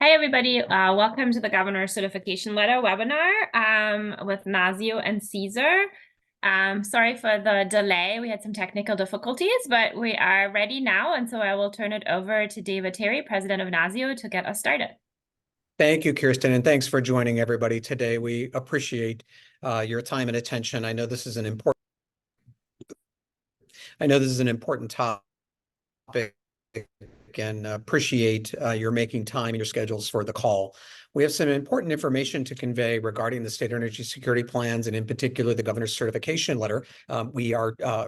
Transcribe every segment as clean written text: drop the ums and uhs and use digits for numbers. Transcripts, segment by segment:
Hi, everybody. Welcome to the Governor Certification Letter webinar with NASEO and CESER. Sorry for the delay. We had some technical difficulties, but we are ready now. And so I will turn it over to David Terry, President of NASEO, to get us started. Thank you, Kirsten, and thanks for joining everybody today. We appreciate your time and attention. I know this is an important topic, and appreciate your making time in your schedules for the call. We have some important information to convey regarding the state energy security plans, and in particular, the governor's certification letter. We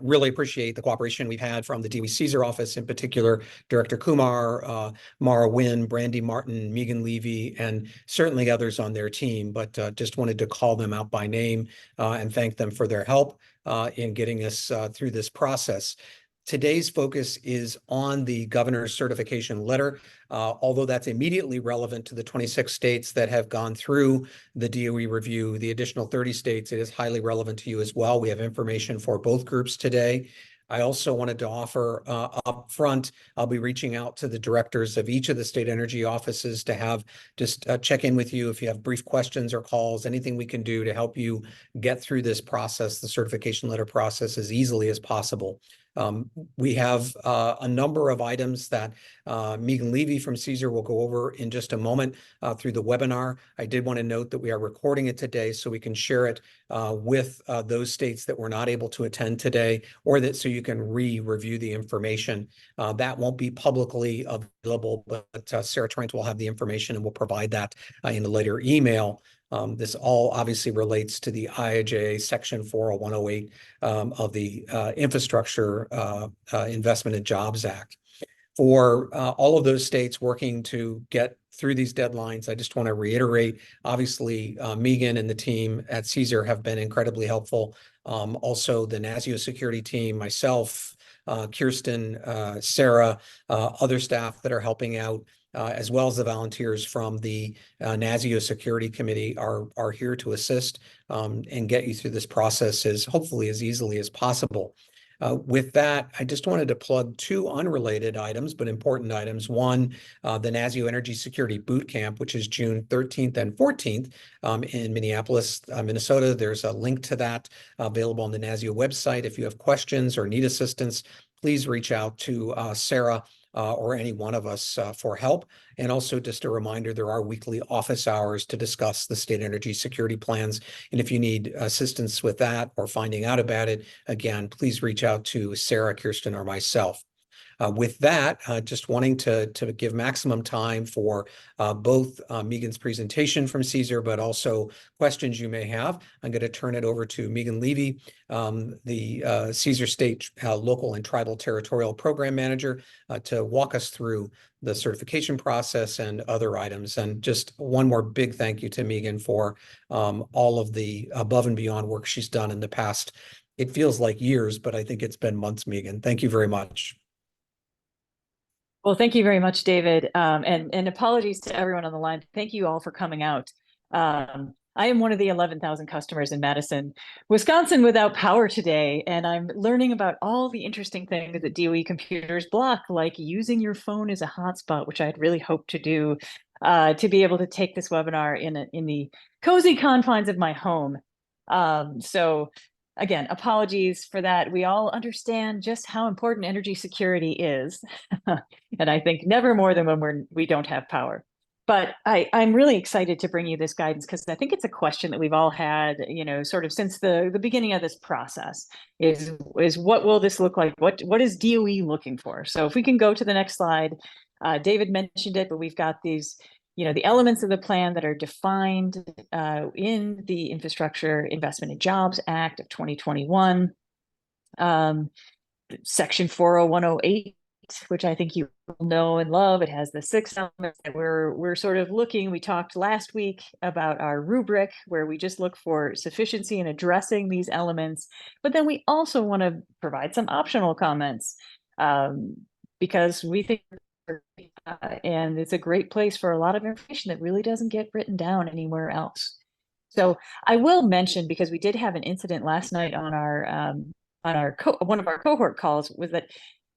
really appreciate the cooperation we've had from the DOE CESER office, in particular, Director Kumar, Mara Wynn, Brandy Martin, Megan Levy, and certainly others on their team, but just wanted to call them out by name and thank them for their help in getting us through this process. Today's focus is on the governor's certification letter, although that's immediately relevant to the 26 states that have gone through the DOE review. The additional 30 states, it is highly relevant to you as well. We have information for both groups today. I also wanted to offer up front, I'll be reaching out to the directors of each of the state energy offices to have just check in with you if you have brief questions or calls, anything we can do to help you get through this process, the certification letter process, as easily as possible. We have a number of items that Megan Levy from CESER will go over in just a moment through the webinar. I did want to note that we are recording it today so we can share it with those states that were not able to attend today, or that so you can review the information. That won't be publicly available, but Sarah Trent will have the information and will provide that in a later email. This all obviously relates to the IIJA Section 40108 of the Infrastructure Investment and Jobs Act. For all of those states working to get through these deadlines, I just want to reiterate, obviously, Megan and the team at CESER have been incredibly helpful. Also, the NASEO security team, myself, Kirsten, Sarah, other staff that are helping out, as well as the volunteers from the NASEO Security Committee are here to assist and get you through this process as hopefully as easily as possible. With that, I just wanted to plug two unrelated items, but important items. One, the NASEO Energy Security Boot Camp, which is June 13th and 14th in Minneapolis, Minnesota. There's a link to that available on the NASEO website. If you have questions or need assistance, please reach out to Sarah or any one of us for help. And also just a reminder, there are weekly office hours to discuss the state energy security plans. And if you need assistance with that or finding out about it, again, please reach out to Sarah, Kirsten, or myself. With that, just wanting to give maximum time for both Megan's presentation from CESER, but also questions you may have. I'm going to turn it over to Megan Levy, the CESER State Local and Tribal Territorial Program Manager, to walk us through the certification process and other items. And just one more big thank you to Megan for all of the above and beyond work she's done in the past. It feels like years, but I think it's been months, Megan. Thank you very much. Well, thank you very much, David. And apologies to everyone on the line. Thank you all for coming out. I am one of the 11,000 customers in Madison, Wisconsin without power today, and I'm learning about all the interesting things that DOE computers block, like using your phone as a hotspot, which I'd really hoped to do to be able to take this webinar in the cozy confines of my home. So again, apologies for that. We all understand just how important energy security is. And I think never more than when we don't have power. But I'm really excited to bring you this guidance because I think it's a question that we've all had, sort of since the beginning of this process is what will this look like? What is DOE looking for? So if we can go to the next slide, David mentioned it, but we've got these the elements of the plan that are defined in the Infrastructure Investment and Jobs Act of 2021, Section 40108, which I think you know and love. It has the 6 elements that we're sort of looking. We talked last week about our rubric where we just look for sufficiency in addressing these elements, but then we also want to provide some optional comments because we think and it's a great place for a lot of information that really doesn't get written down anywhere else. So I will mention, because we did have an incident last night on our one of our cohort calls, was that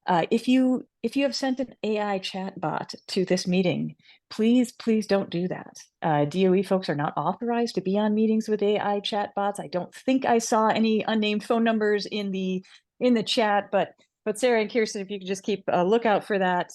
If you have sent an AI chat bot to this meeting, please don't do that. DOE folks are not authorized to be on meetings with AI chat bots. I don't think I saw any unnamed phone numbers in the chat, but Sarah and Kirsten, if you could just keep a lookout for that.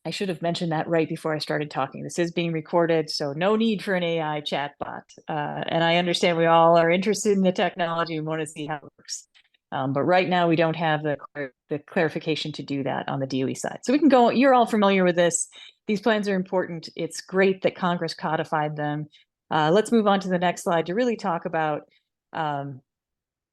I should have mentioned that right before I started talking. This is being recorded, so no need for an AI chat bot. And I understand we all are interested in the technology and want to see how it works. But right now we don't have the clarification to do that on the DOE side. So we can go, you're all familiar with this. These plans are important. It's great that Congress codified them. Let's move on to the next slide to really talk about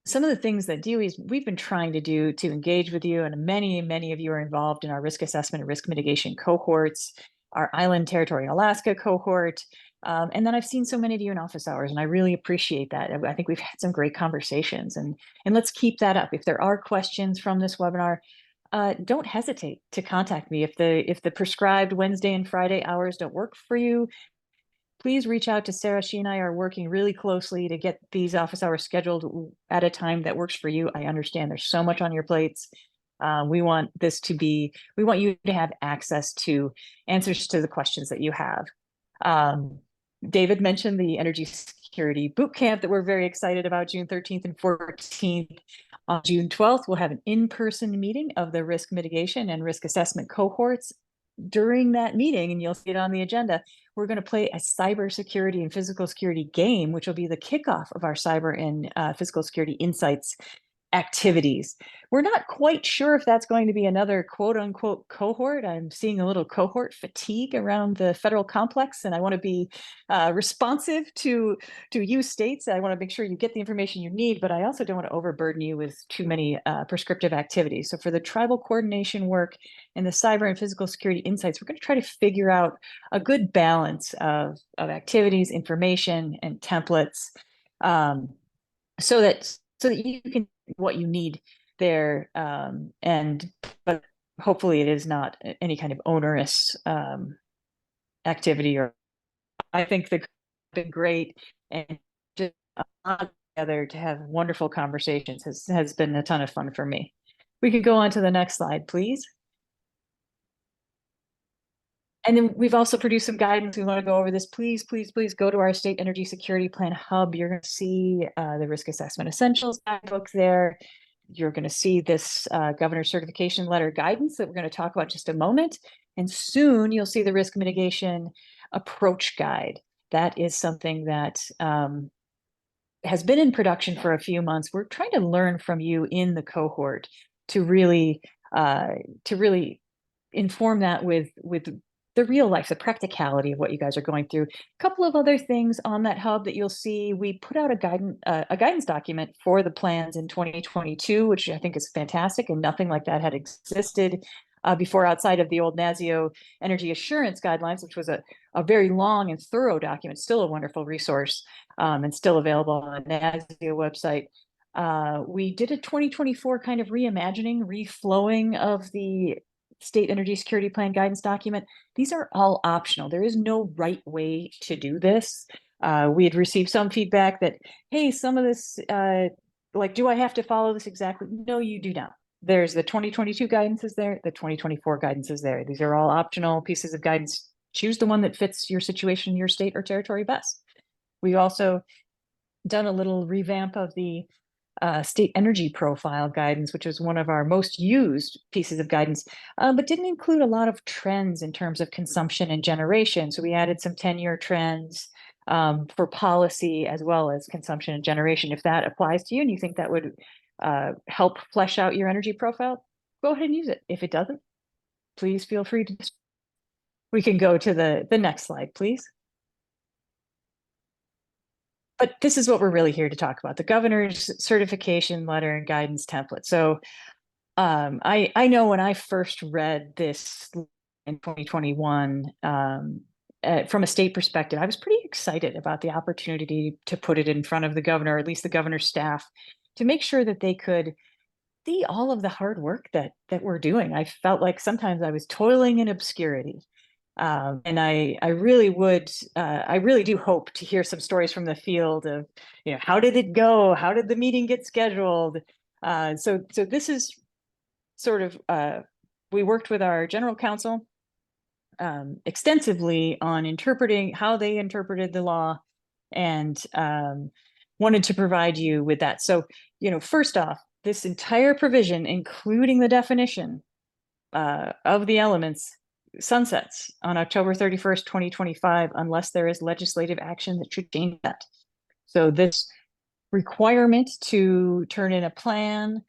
some of the things that we've been trying to do to engage with you, and many of you are involved in our risk assessment and risk mitigation cohorts, our Island Territory Alaska cohort, and then I've seen so many of you in office hours, and I really appreciate that. I think we've had some great conversations, and let's keep that up. If there are questions from this webinar, don't hesitate to contact me. If the prescribed Wednesday and Friday hours don't work for you, please reach out to Sarah. She and I are working really closely to get these office hours scheduled at a time that works for you. I understand there's so much on your plates. We want you to have access to answers to the questions that you have. David mentioned the Energy Security Bootcamp that we're very excited about, June 13th and 14th. On June 12th, we'll have an in-person meeting of the risk mitigation and risk assessment cohorts. During that meeting, and you'll see it on the agenda, we're going to play a cybersecurity and physical security game, which will be the kickoff of our cyber and physical security insights activities. We're not quite sure if that's going to be another quote unquote cohort. I'm seeing a little cohort fatigue around the federal complex, and I want to be responsive to you states. I want to make sure you get the information you need, but I also don't want to overburden you with too many prescriptive activities. So for the tribal coordination work and the cyber and physical security insights, we're going to try to figure out a good balance of activities, information, and templates, so that you can what you need there, but hopefully it is not any kind of onerous activity. Or I think they've been great, and just together to have wonderful conversations has been a ton of fun for me. We could go on to the next slide, please. And then we've also produced some guidance. We want to go over this. Please go to our State Energy Security Plan Hub. You're going to see the Risk Assessment Essentials guidebook there. You're going to see this Governor's Certification Letter guidance that we're going to talk about in just a moment. And soon you'll see the Risk Mitigation Approach Guide. That is something that has been in production for a few months. We're trying to learn from you in the cohort to really inform that with the real life, the practicality of what you guys are going through. A couple of other things on that hub that you'll see. We put out a guidance document for the plans in 2022, which I think is fantastic, and nothing like that had existed before outside of the old NASEO energy assurance guidelines, which was a very long and thorough document, still a wonderful resource, and still available on the NASEO website. We did a 2024 kind of reimagining, reflowing of the State Energy Security Plan guidance document. These are all optional. There is no right way to do this. We had received some feedback that, hey, some of this, like, do I have to follow this exactly? No, you do not. There's the 2022 guidance is there. The 2024 guidance is there. These are all optional pieces of guidance. Choose the one that fits your situation, your state or territory best. We've also done a little revamp of the state energy profile guidance, which is one of our most used pieces of guidance, but didn't include a lot of trends in terms of consumption and generation. So we added some 10-year trends for policy as well as consumption and generation. If that applies to you and you think that would help flesh out your energy profile, go ahead and use it. If it doesn't, please feel free to. We can go to the next slide, please. But this is what we're really here to talk about, the Governor's Certification Letter and Guidance Template. So I know when I first read this in 2021, from a state perspective, I was pretty excited about the opportunity to put it in front of the governor, or at least the governor's staff, to make sure that they could see all of the hard work that we're doing. I felt like sometimes I was toiling in obscurity. And I really do hope to hear some stories from the field of, how did it go? How did the meeting get scheduled? So this is sort of, we worked with our general counsel extensively on interpreting how they interpreted the law, and wanted to provide you with that. So, first off, this entire provision, including the definition of the elements, sunsets on October 31st, 2025, unless there is legislative action that should change that. So this requirement to turn in a plan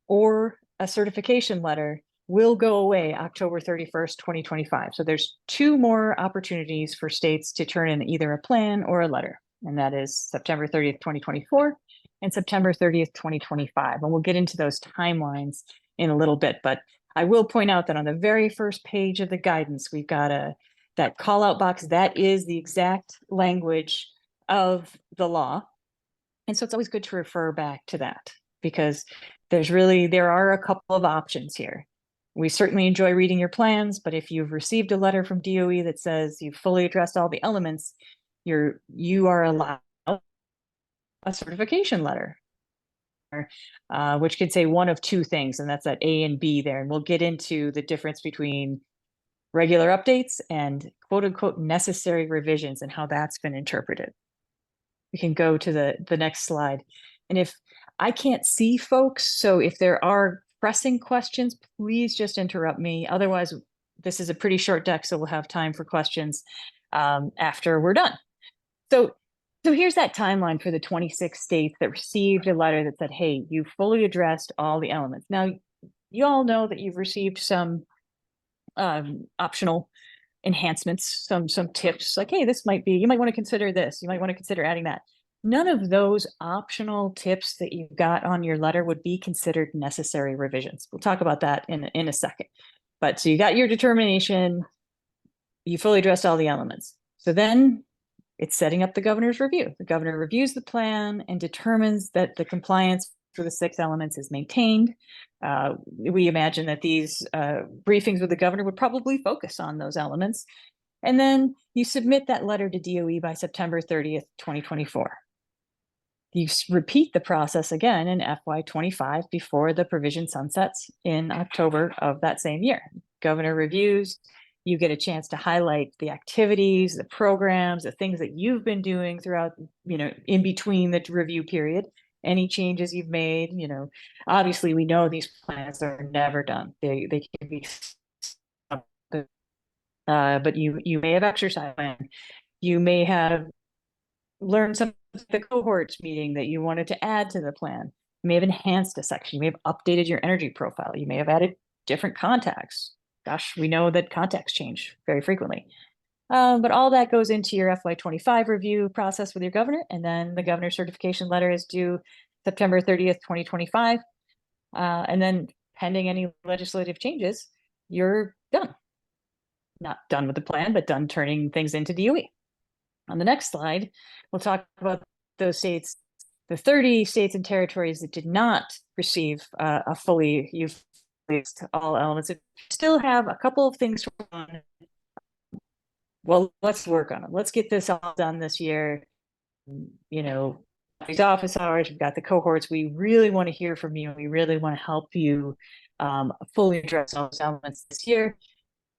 or a certification letter will go away October 31st, 2025. So there's 2 more opportunities for states to turn in either a plan or a letter, and that is September 30th, 2024 and September 30th, 2025. And we'll get into those timelines in a little bit, but I will point out that on the very first page of the guidance, we've got that call out box. That is the exact language of the law. And so it's always good to refer back to that, because there are a couple of options here. We certainly enjoy reading your plans, but if you've received a letter from DOE that says you've fully addressed all the elements, you are allowed a certification letter, which could say one of 2 things, and that's that A and B there. And we'll get into the difference between regular updates and quote unquote necessary revisions and how that's been interpreted. We can go to the next slide. And if I can't see folks, so if there are pressing questions, please just interrupt me. Otherwise, this is a pretty short deck, so we'll have time for questions after we're done. So here's that timeline for the 26 states that received a letter that said, hey, you fully addressed all the elements. Now, you all know that you've received some optional enhancements, some tips like, hey, you might want to consider this, you might want to consider adding that. None of those optional tips that you got on your letter would be considered necessary revisions. We'll talk about that in a second. But so you got your determination, you fully addressed all the elements. So then it's setting up the governor's review. The governor reviews the plan and determines that the compliance for the 6 elements is maintained. We imagine that these briefings with the governor would probably focus on those elements. And then you submit that letter to DOE by September 30th, 2024. You repeat the process again in FY25 before the provision sunsets in October of that same year. Governor reviews, you get a chance to highlight the activities, the programs, the things that you've been doing throughout, in between the review period, any changes you've made. Obviously we know these plans are never done. They can be, but you may have exercised plan. You may have learned something at the cohorts meeting that you wanted to add to the plan. You may have enhanced a section. You may have updated your energy profile. You may have added different contacts. Gosh, we know that contacts change very frequently. But all that goes into your FY25 review process with your governor, and then the governor's certification letter is due September 30th, 2025. And then pending any legislative changes, you're done. Not done with the plan, but done turning things into DOE. On the next slide, we'll talk about those states, the 30 states and territories that did not receive a fully, you've released all elements. If you still have a couple of things on, well, let's work on them. Let's get this all done this year. These office hours, we've got the cohorts. We really want to hear from you. We really want to help you fully address all those elements this year.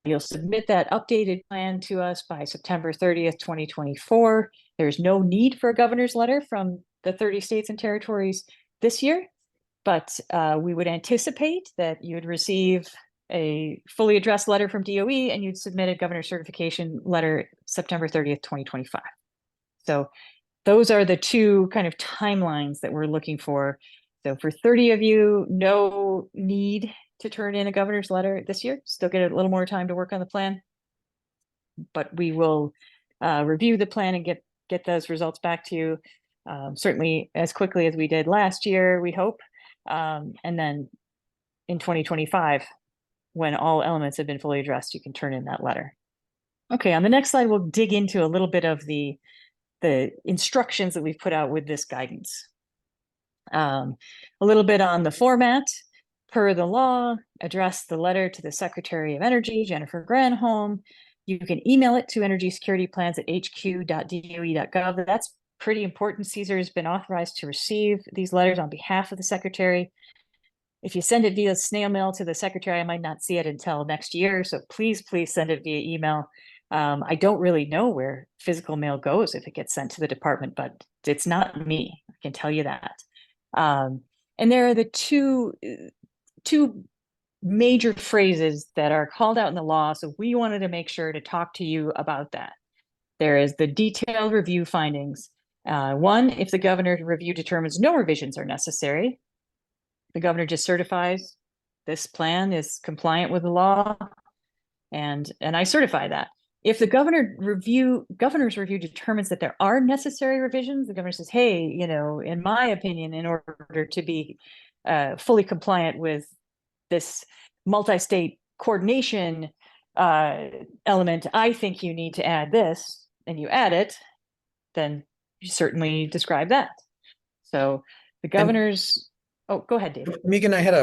You'll submit that updated plan to us by September 30th, 2024. There's no need for a governor's letter from the 30 states and territories this year, but we would anticipate that you'd receive a fully addressed letter from DOE and you'd submit a governor's certification letter September 30th, 2025. So those are the 2 kind of timelines that we're looking for. So for 30 of you, no need to turn in a governor's letter this year. Still get a little more time to work on the plan, but we will review the plan and get those results back to you certainly as quickly as we did last year, we hope. And then in 2025, when all elements have been fully addressed, you can turn in that letter. Okay, on the next slide, we'll dig into a little bit of the instructions that we've put out with this guidance. A little bit on the format. Per the law, address the letter to the Secretary of Energy, Jennifer Granholm. You can email it to energysecurityplans@hq.doe.gov. That's pretty important. CESER has been authorized to receive these letters on behalf of the Secretary. If you send it via snail mail to the secretary, I might not see it until next year. So please send it via email. I don't really know where physical mail goes if it gets sent to the department, but it's not me. I can tell you that. And there are the two major phrases that are called out in the law. So we wanted to make sure to talk to you about that. There is the detailed review findings. One, if the governor's review determines no revisions are necessary, the governor just certifies this plan is compliant with the law, and I certify that. If the governor's review determines that there are necessary revisions, the governor says, hey, in my opinion, in order to be fully compliant with this multi-state coordination element, I think you need to add this, and you add it, then you certainly describe that. So the governor's, oh, go ahead, David. Megan, I had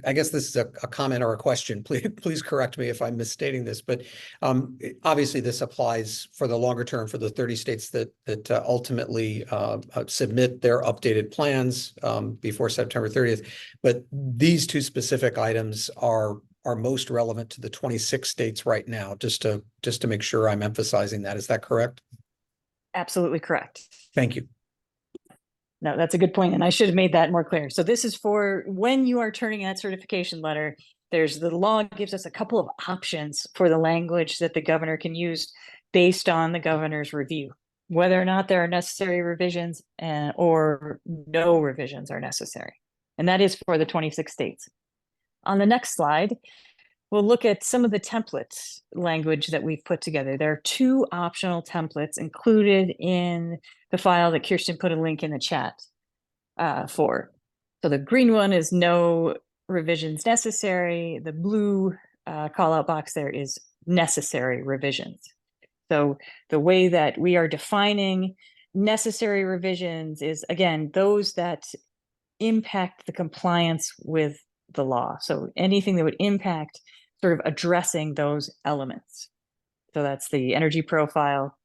I guess this is a comment or a question. Please correct me if I'm misstating this, but obviously this applies for the longer term for the 30 states that ultimately submit their updated plans before September 30th. But these two specific items are most relevant to the 26 states right now, just to make sure I'm emphasizing that. Is that correct? Absolutely correct. Thank you. No, that's a good point, and I should have made that more clear. So this is for when you are turning that certification letter. There's the law gives us a couple of options for the language that the governor can use based on the governor's review, whether or not there are necessary revisions or no revisions are necessary. And that is for the 26 states. On the next slide, we'll look at some of the template language that we've put together. There are two optional templates included in the file that Kirsten put a link in the chat for. So the green one is no revisions necessary. The blue call out box there is necessary revisions. So the way that we are defining necessary revisions is, again, those that impact the compliance with the law. So anything that would impact sort of addressing those elements. So that's the energy profile,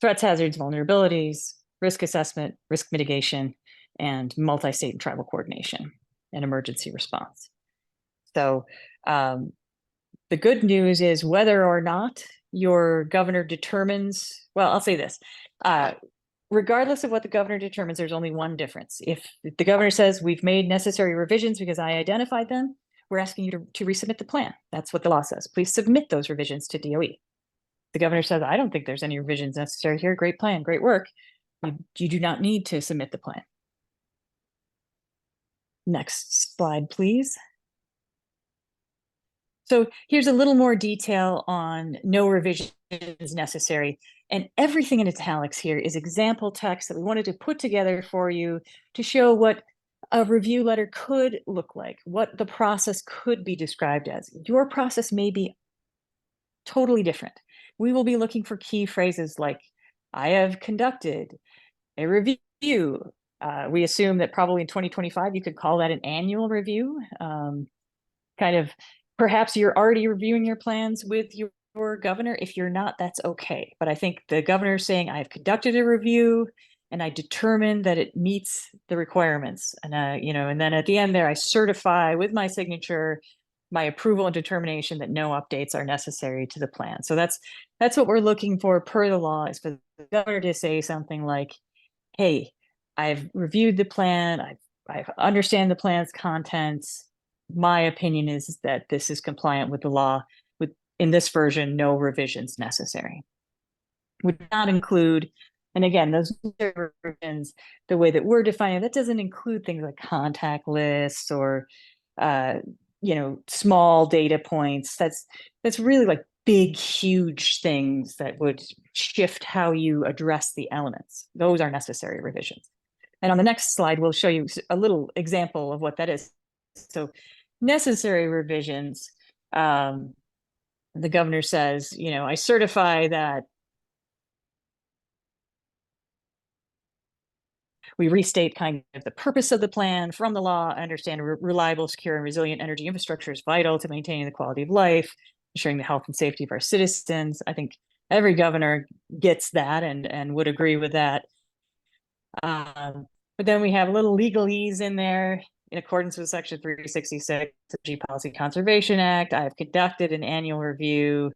threats, hazards, vulnerabilities, risk assessment, risk mitigation, and multi-state and tribal coordination and emergency response. So the good news is whether or not your governor determines, well, I'll say this, regardless of what the governor determines, there's only one difference. If the governor says we've made necessary revisions because I identified them, we're asking you to resubmit the plan. That's what the law says. Please submit those revisions to DOE. The governor says, I don't think there's any revisions necessary here. Great plan, great work. You do not need to submit the plan. Next slide, please. So here's a little more detail on no revisions necessary. And everything in italics here is example text that we wanted to put together for you to show what a review letter could look like, what the process could be described as. Your process may be totally different. We will be looking for key phrases like, I have conducted a review. We assume that probably in 2025, you could call that an annual review. Kind of, perhaps you're already reviewing your plans with your governor. If you're not, that's okay. But I think the governor is saying, I've conducted a review and I determined that it meets the requirements. And, and then at the end there, I certify with my signature, my approval and determination that no updates are necessary to the plan. So that's what we're looking for per the law, is for the governor to say something like, hey, I've reviewed the plan. I understand the plan's contents. My opinion is that this is compliant with the law. With, in this version, no revisions necessary. Would not include, and again, those revisions, the way that we're defining, that doesn't include things like contact lists or, small data points. That's really like big, huge things that would shift how you address the elements. Those are necessary revisions. And on the next slide, we'll show you a little example of what that is. So necessary revisions, the governor says, I certify that we restate kind of the purpose of the plan from the law. I understand reliable, secure, and resilient energy infrastructure is vital to maintaining the quality of life, ensuring the health and safety of our citizens. I think every governor gets that and would agree with that. But then we have little legalese in there. in accordance with Section 366 of the Policy Conservation Act, I have conducted an annual review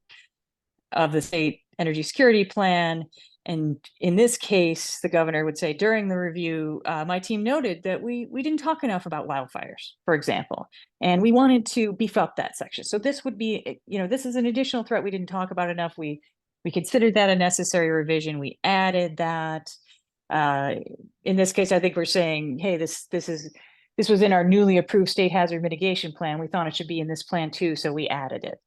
of the state energy security plan. And in this case, the governor would say, during the review, my team noted that we didn't talk enough about wildfires, for example, and we wanted to beef up that section. So this would be, this is an additional threat we didn't talk about enough. We considered that a necessary revision. We added that. In this case, I think we're saying, hey, this was in our newly approved state hazard mitigation plan. We thought it should be in this plan too, so we added it.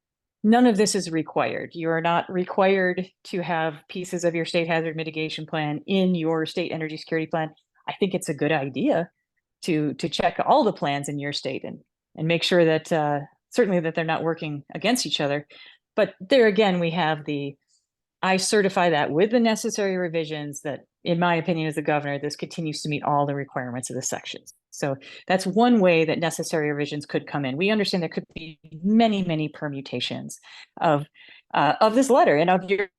None of this is required. You are not required to have pieces of your state hazard mitigation plan in your state energy security plan. I think it's a good idea to check all the plans in your state and make sure that certainly that they're not working against each other. But there again, we have I certify that with the necessary revisions that, in my opinion, as the governor, this continues to meet all the requirements of the sections. So that's one way that necessary revisions could come in. We understand there could be many, many permutations of this letter and of your.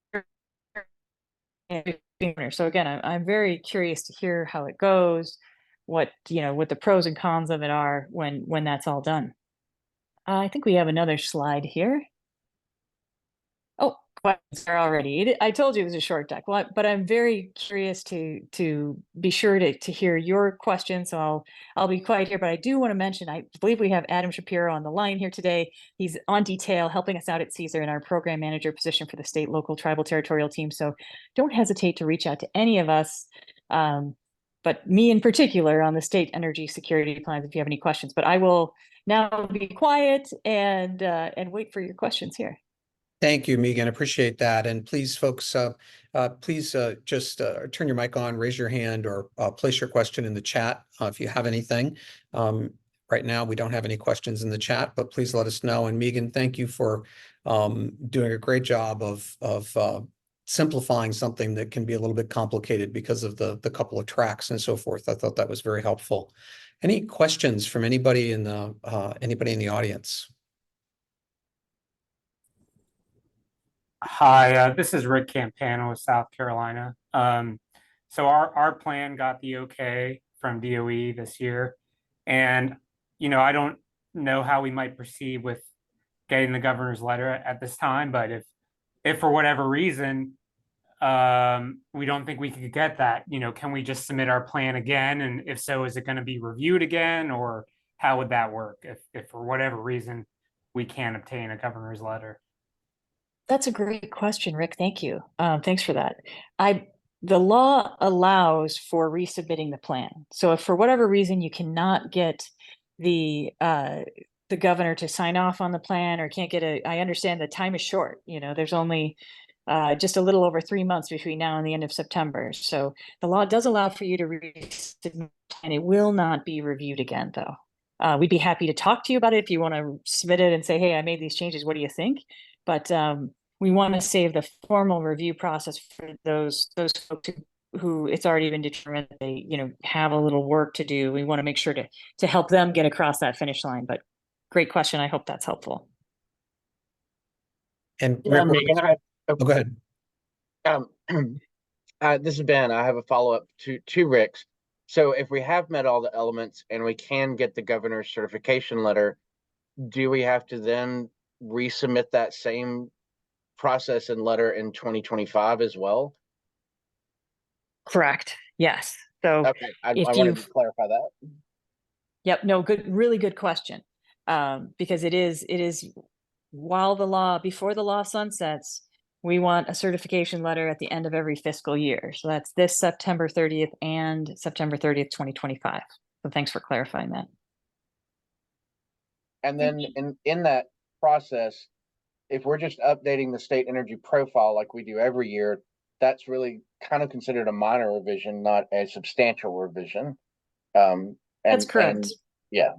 So again, I'm very curious to hear how it goes, what the pros and cons of it are when that's all done. I think we have another slide here. Oh, questions are already. I told you it was a short deck, but I'm very curious to be sure to hear your questions. So I'll be quiet here, but I do want to mention, I believe we have Adam Shapiro on the line here today. He's on detail helping us out at CESER in our program manager position for the state, local, tribal, territorial team. So don't hesitate to reach out to any of us, but me in particular on the state energy security plans if you have any questions. But I will now be quiet and wait for your questions here. Thank you, Megan. Appreciate that. And please, folks, please just turn your mic on, raise your hand, or place your question in the chat if you have anything. Right now, we don't have any questions in the chat, but please let us know. And Megan, thank you for doing a great job of simplifying something that can be a little bit complicated because of the couple of tracks and so forth. I thought that was very helpful. Any questions from anybody in the audience? Hi, this is Rick Campano of South Carolina. So our plan got the okay from DOE this year. And, I don't know how we might proceed with getting the governor's letter at this time, but if for whatever reason, we don't think we could get that, can we just submit our plan again? And if so, is it going to be reviewed again, or how would that work if for whatever reason we can't obtain a governor's letter? That's a great question, Rick. Thank you. Thanks for that. The law allows for resubmitting the plan. So if for whatever reason you cannot get the governor to sign off on the plan or can't get I understand the time is short. There's only just a little over 3 months between now and the end of September. So the law does allow for you to resubmit, and it will not be reviewed again, though. We'd be happy to talk to you about it if you want to submit it and say, hey, I made these changes. What do you think? But we want to save the formal review process for those folks who it's already been determined that they have a little work to do. We want to make sure to help them get across that finish line. But great question. I hope that's helpful. And Megan, go ahead. This is Ben. I have a follow-up to Rick's. So if we have met all the elements and we can get the governor's certification letter, do we have to then resubmit that same process and letter in 2025 as well? Correct. Yes. So okay, I wanted to clarify that. Yep. No, really good question. Because it is before the law sunsets, we want a certification letter at the end of every fiscal year. So that's this September 30th and September 30th, 2025. So thanks for clarifying that. And then in that process, if we're just updating the state energy profile like we do every year, that's really kind of considered a minor revision, not a substantial revision. That's correct. Yeah,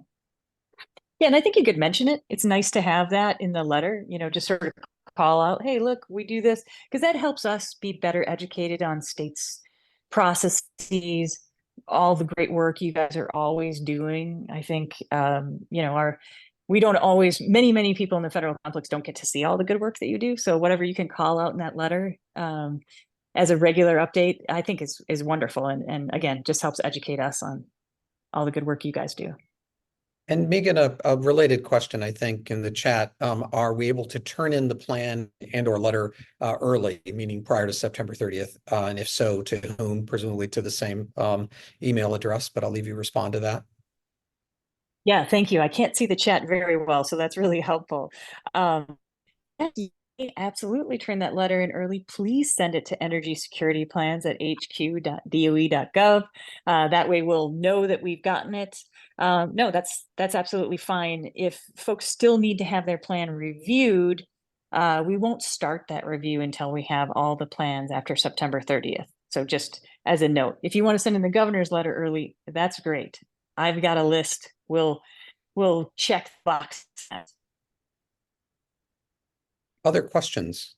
and I think you could mention it. It's nice to have that in the letter, just sort of call out, hey, look, we do this, because that helps us be better educated on states' processes, all the great work you guys are always doing. I think, we don't always, many people in the federal complex don't get to see all the good work that you do. So whatever you can call out in that letter as a regular update, I think is wonderful. And again, just helps educate us on all the good work you guys do. And Megan, a related question, I think, in the chat, are we able to turn in the plan and or letter early, meaning prior to September 30th? And if so, to whom? Presumably to the same email address, but I'll leave you respond to that. Yeah, thank you. I can't see the chat very well, so that's really helpful. Absolutely turn that letter in early. Please send it to energysecurityplans@hq.doe.gov. That way we'll know that we've gotten it. No, that's absolutely fine. If folks still need to have their plan reviewed, we won't start that review until we have all the plans after September 30th. So just as a note, if you want to send in the governor's letter early, that's great. I've got a list. We'll check the box. Other questions?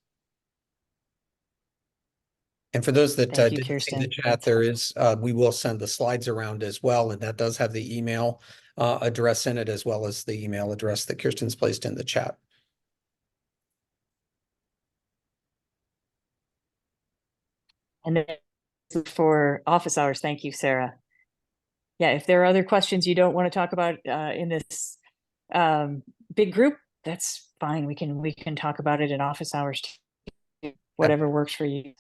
And for those that Thank you, didn't see the Kirsten. chat, there is, we will send the slides around as well, and that does have the email address in it, as well as the email address that Kirsten's placed in the chat. And then for office hours, thank you, Sarah. Yeah, if there are other questions you don't want to talk about in this big group, that's fine. We can talk about it in office hours too, whatever works for you.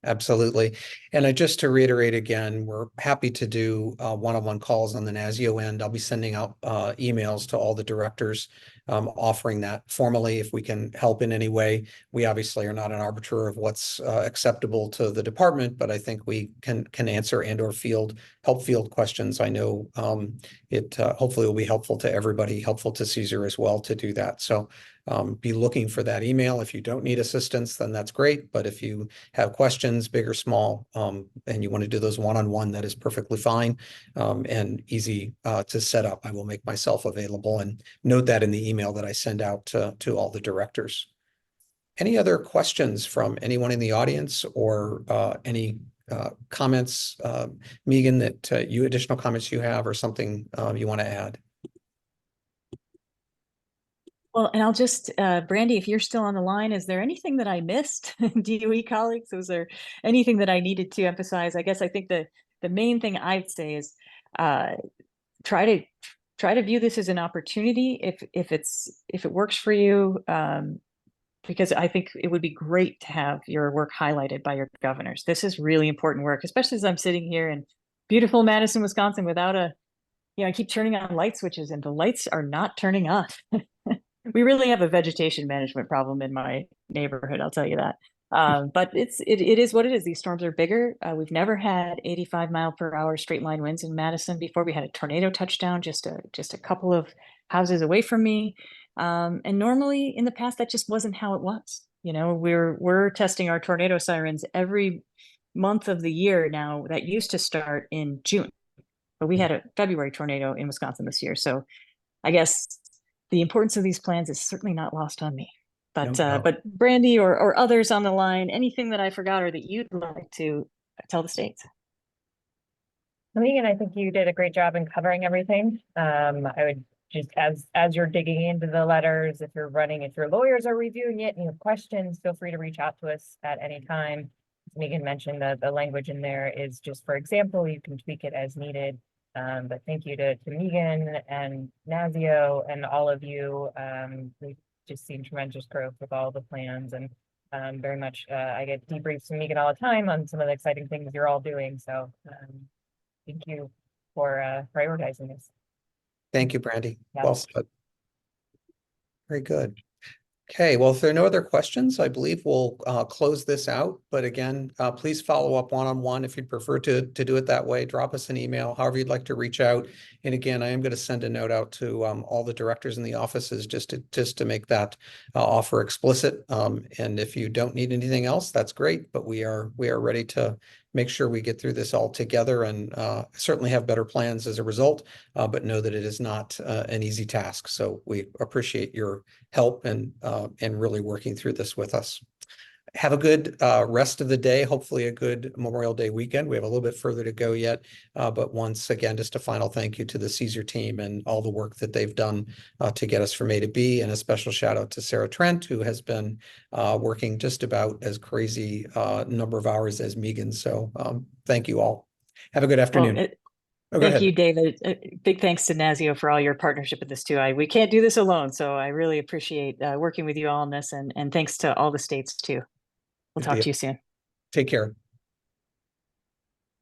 Absolutely. And just to reiterate again, we're happy to do one-on-one calls on the NASEO end. I'll be sending out emails to all the directors offering that formally if we can help in any way. We obviously are not an arbiter of what's acceptable to the department, but I think we can answer and or help field questions. I know it hopefully will be helpful to everybody, helpful to CESER as well to do that. So be looking for that email. If you don't need assistance, then that's great. But if you have questions, big or small, and you want to do those one-on-one, that is perfectly fine and easy to set up. I will make myself available, and note that in the email that I send out to all the directors. Any other questions from anyone in the audience, or any comments, Megan, that additional comments you have, or something you want to add? Well, and I'll just, Brandy, if you're still on the line, is there anything that I missed, DOE colleagues? Was there anything that I needed to emphasize? I guess I think the main thing I'd say is try to view this as an opportunity if it works for you, because I think it would be great to have your work highlighted by your governors. This is really important work, especially as I'm sitting here in beautiful Madison, Wisconsin, without I keep turning on light switches and the lights are not turning on. We really have a vegetation management problem in my neighborhood, I'll tell you that. But it is what it is. These storms are bigger. We've never had 85-mile-per-hour straight line winds in Madison before. We had a tornado touchdown just a couple of houses away from me. And normally in the past, that just wasn't how it was. We're testing our tornado sirens every month of the year now. That used to start in June, but we had a February tornado in Wisconsin this year. So I guess the importance of these plans is certainly not lost on me. But but Brandy or others on the line, anything that I forgot or that you'd like to tell the states? Megan, I think you did a great job in covering everything. I would just, as you're digging into the letters, if your lawyers are reviewing it and you have questions, feel free to reach out to us at any time. As Megan mentioned, the language in there is just for example. You can tweak it as needed. But thank you to Megan and NASEO and all of you. We've just seen tremendous growth with all the plans, and very much I get debriefs from Megan all the time on some of the exciting things you're all doing. So thank you for prioritizing this. Thank you, Brandy. Yeah. Well said. Very good. Okay, well, if there are no other questions, I believe we'll close this out. But again, please follow up one-on-one if you'd prefer to do it that way. Drop us an email, however you'd like to reach out. And again, I am going to send a note out to all the directors in the offices just to make that offer explicit. And if you don't need anything else, that's great. But we are ready to make sure we get through this all together, and certainly have better plans as a result, but know that it is not an easy task. So we appreciate your help and really working through this with us. Have a good rest of the day, hopefully a good Memorial Day weekend. We have a little bit further to go yet, but once again, just a final thank you to the CESER team and all the work that they've done to get us from A to B, and a special shout out to Sarah Trent, who has been working just about as crazy number of hours as Megan. So thank you all. Have a good afternoon. Oh, go Thank ahead. you, David. Big thanks to NASEO for all your partnership with this too. We can't do this alone, so I really appreciate working with you all on this, and thanks to all the states too. We'll Good talk deal. to you soon. Take care.